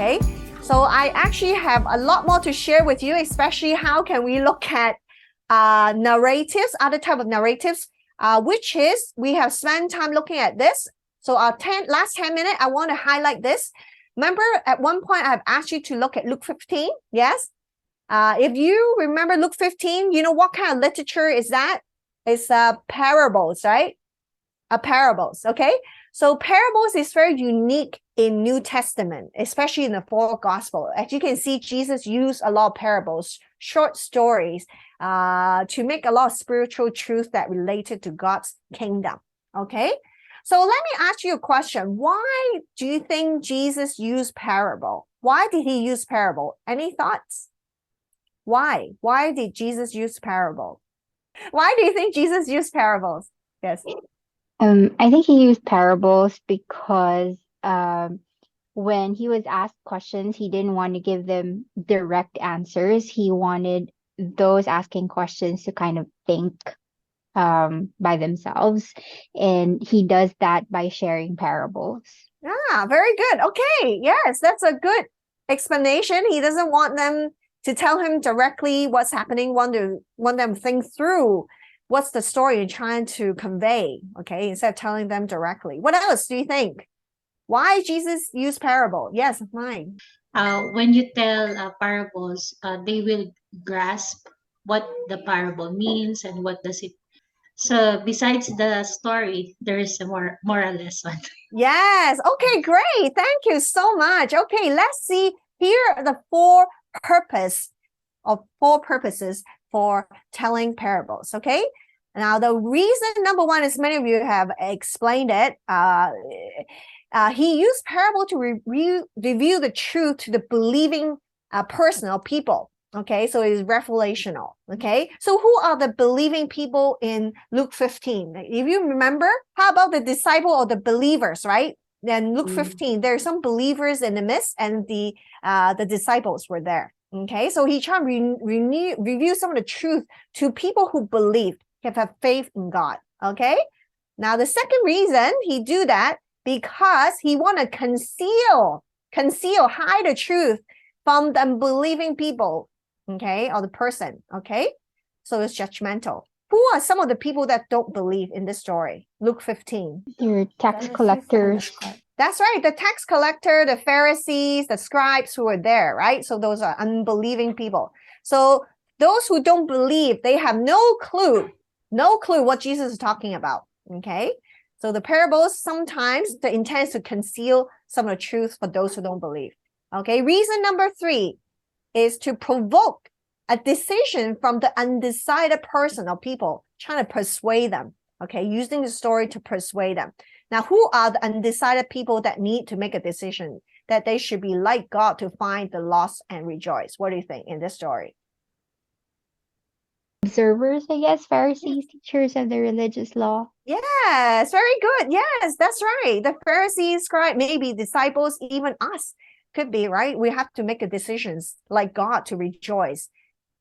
Okay, so I actually have a lot more to share with you, especially how can we look at narratives, other type of narratives, which is we have spent time looking at this. So our last 10 minutes, I want to highlight this. Remember, at one point, I've asked you to look at Luke 15. Yes. If you remember Luke 15, you know what kind of literature is that? It's parables, right? Parables, okay? So parables is very unique in New Testament, especially in the four gospel. As you can see, Jesus used a lot of parables, short stories, to make a lot of spiritual truth that related to God's kingdom, okay? So let me ask you a question. Why do you think Jesus used parable? Why did he use parable? Any thoughts? Why? Why did Jesus use parable? Why do you think Jesus used parables? Yes. I think he used parables because when he was asked questions, he didn't want to give them direct answers. He wanted those asking questions to kind of think by themselves. And he does that by sharing parables. Ah, very good. Okay, yes, that's a good explanation. He doesn't want them to tell him directly what's happening, want them to think through what's the story you're trying to convey, okay, instead of telling them directly. What else do you think? Why Jesus used parable? Yes, mine. When you tell parables, they will grasp what the parable means and what does it. So besides the story, there is a moral lesson. Yes. Okay, great. Thank you so much. Okay, let's see. Here are the four purposes for telling parables. Okay. Now, the reason number one is many of you have explained it. He used parable to reveal the truth to the believing person or people. Okay, so it's revelational. Okay, so who are the believing people in Luke 15? If you remember, how about the disciple or the believers, right? Then Luke 15, there are some believers in the midst, and the disciples were there. Okay, so he tried to reveal some of the truth to people who believed, have faith in God. Okay, now the second reason he do that because he want to conceal, hide the truth from the unbelieving people, okay, or the person, okay? So it's judgmental. Who are some of the people that don't believe in this story? Luke 15. Your tax collectors. That's right. The tax collector, the Pharisees, the scribes who were there, right? So those are unbelieving people. So those who don't believe, they have no clue what Jesus is talking about, okay? So the parables, sometimes the intent is to conceal some of the truth for those who don't believe. Okay, reason number 3 is to provoke a decision from the undecided person or people, trying to persuade them. Okay, using the story to persuade them. Now, who are the undecided people that need to make a decision that they should be like God to find the lost and rejoice? What do you think in this story? Observers, I guess, Pharisees, teachers of the religious law. Yes, very good. Yes, that's right. The Pharisees, scribe, maybe disciples, even us could be, right? We have to make a decisions like God to rejoice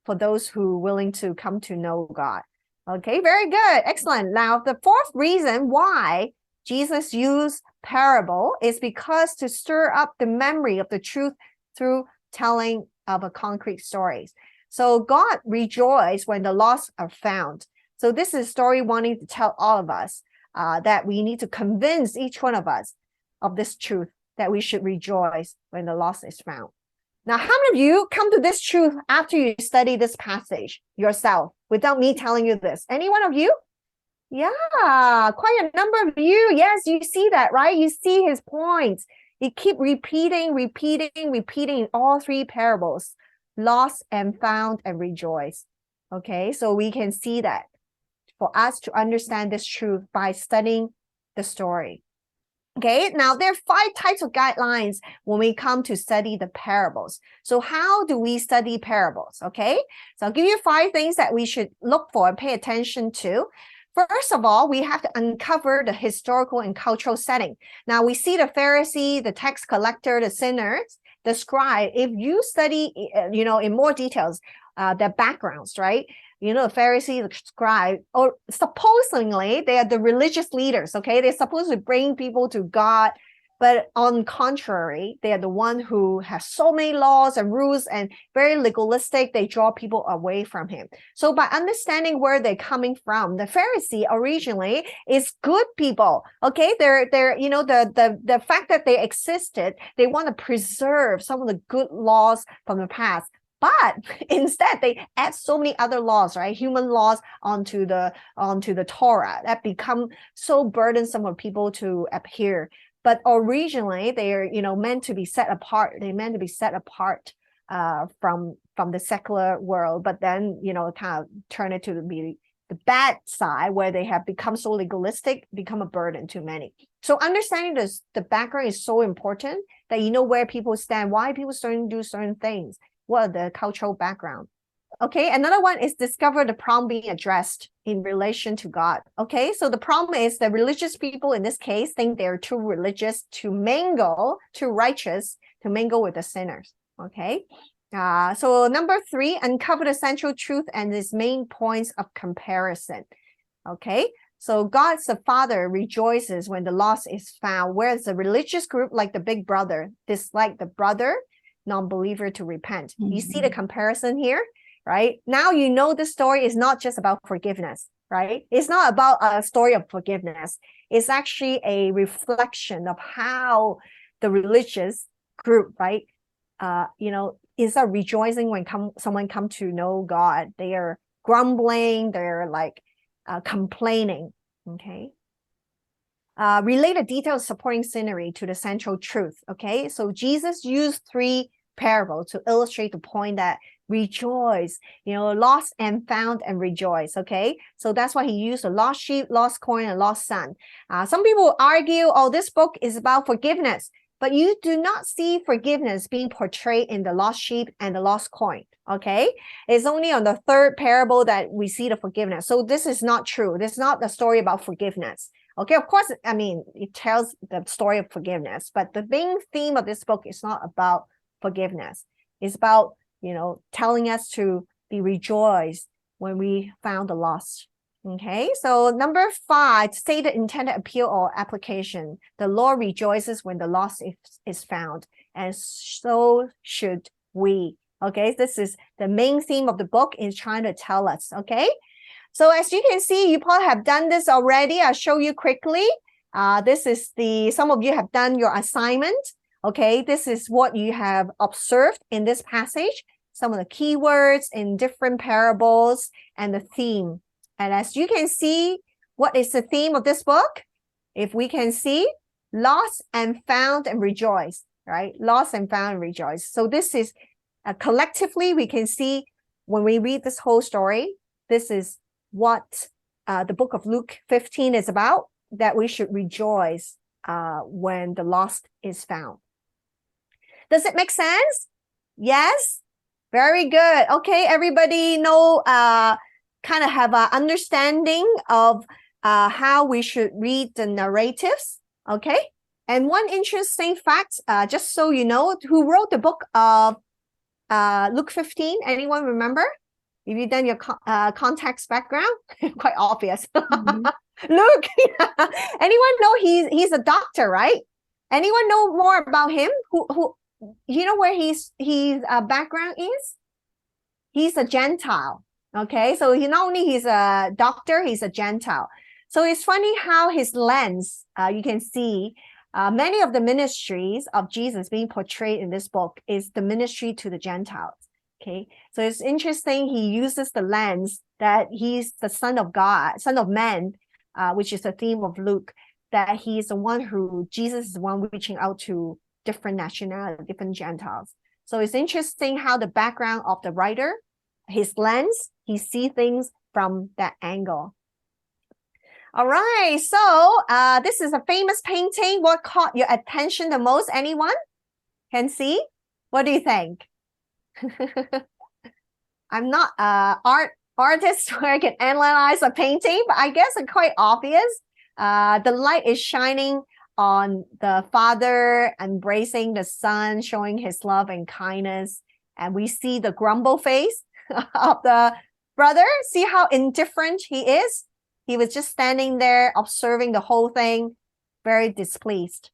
for those who are willing to come to know God. Okay, very good. Excellent. Now, the fourth reason why Jesus used parable is because to stir up the memory of the truth through telling of a concrete stories. So God rejoiced when the lost are found. So this is a story wanting to tell all of us that we need to convince each one of us of this truth, that we should rejoice when the lost is found. Now, how many of you come to this truth after you study this passage yourself without me telling you this? Any one of you? Yeah, quite a number of you. Yes, you see that, right? You see his points. He keep repeating in all three parables. Lost and found and rejoice. Okay, so we can see that for us to understand this truth by studying the story. Okay, now there are 5 types of guidelines when we come to study the parables. So how do we study parables? Okay, so I'll give you 5 things that we should look for and pay attention to. First of all, we have to uncover the historical and cultural setting. Now we see the Pharisee, the tax collector, the sinners, the scribe. If you study, in more details, their backgrounds, right? The Pharisee, the scribe, or supposedly they are the religious leaders, okay? They're supposed to bring people to God, But on contrary, they are the one who has so many laws and rules and very legalistic. They draw people away from him. So by understanding where they're coming from, the Pharisee originally is good people. Okay, they're you know, the fact that they existed, they want to preserve some of the good laws from the past. But instead, they add so many other laws, right? Human laws onto the Torah that become so burdensome for people to adhere. But originally, they are, you know, meant to be set apart. They're meant to be set apart from the secular world. But then, you know, kind of turn it to be the bad side, where they have become so legalistic, become a burden to many. So understanding this, the background is so important, that you know where people stand, why people starting to do certain things, what are the cultural background. Okay, another one is discover the problem being addressed in relation to God. Okay, so the problem is that religious people in this case think they're too religious to mingle, too righteous to mingle with the sinners. Okay, so number 3, uncover the central truth and its main points of comparison. Okay, so God the Father rejoices when the lost is found, whereas the religious group, like the big brother, dislike the brother non-believer to repent. You see the comparison here? Right? Now you know this story is not just about forgiveness, right? It's not about a story of forgiveness. It's actually a reflection of how the religious group, right? You know, instead of rejoicing when someone come to know God, they are grumbling, they're like complaining, okay? Relate the details supporting scenery to the central truth, okay? So Jesus used 3 parables to illustrate the point that rejoice, you know, lost and found and rejoice, okay? So that's why he used a lost sheep, lost coin, and lost son. Some people argue, oh, this book is about forgiveness, but you do not see forgiveness being portrayed in the lost sheep and the lost coin, okay? It's only on the 3rd parable that we see the forgiveness. So this is not true. This is not the story about forgiveness. Okay, of course, I mean, it tells the story of forgiveness, but the main theme of this book is not about forgiveness. It's about, you know, telling us to be rejoiced when we found the lost. Okay, so number 5, state the intended appeal or application. The Lord rejoices when the lost is found, and so should we. Okay, this is the main theme of the book, is trying to tell us. Okay, so as you can see, you probably have done this already. I'll show you quickly. This is some of you have done your assignment. Okay, this is what you have observed in this passage, some of the keywords in different parables and the theme. And as you can see, what is the theme of this book? If we can see, lost and found and rejoice, right? Lost and found and rejoice. So this is collectively, we can see when we read this whole story, this is what the book of Luke 15 is about, that we should rejoice when the lost is found. Does it make sense? Yes? Very good. Okay, everybody know, kind of have an understanding of how we should read the narratives, okay? And one interesting fact, just so you know, who wrote the book of Luke 15? Anyone remember? If you've done your context background, quite obvious. Luke, anyone know he's a doctor, right? Anyone know more about him? Who you know where his background is? He's a Gentile. Okay, so he not only he's a doctor, he's a Gentile. So it's funny how his lens, you can see many of the ministries of Jesus being portrayed in this book is the ministry to the Gentiles. Okay, so it's interesting. He uses the lens that he's the Son of God, Son of Man, which is the theme of Luke, that he's the one who, Jesus is the one reaching out to different nationalities, different Gentiles. So it's interesting how the background of the writer, his lens, he sees things from that angle. All right, so this is a famous painting. What caught your attention the most? Anyone can see? What do you think? I'm not an artist where I can analyze a painting, but I guess it's quite obvious. The light is shining on the Father, embracing the Son, showing his love and kindness. And we see the grumble face of the brother. See how indifferent he is? He was just standing there observing the whole thing, very displeased.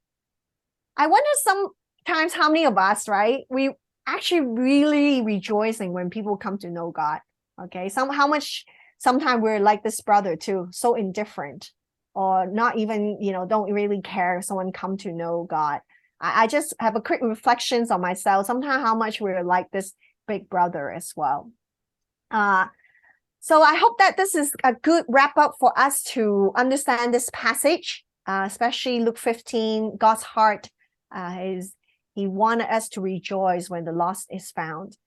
I wonder sometimes how many of us, right? We actually really rejoicing when people come to know God. Okay. Sometimes we're like this brother too, so indifferent or not even, don't really care if someone come to know God. I just have a quick reflections on myself, sometimes how much we're like this big brother as well. So I hope that this is a good wrap up for us to understand this passage, especially Luke 15. God's heart is He wanted us to rejoice when the lost is found.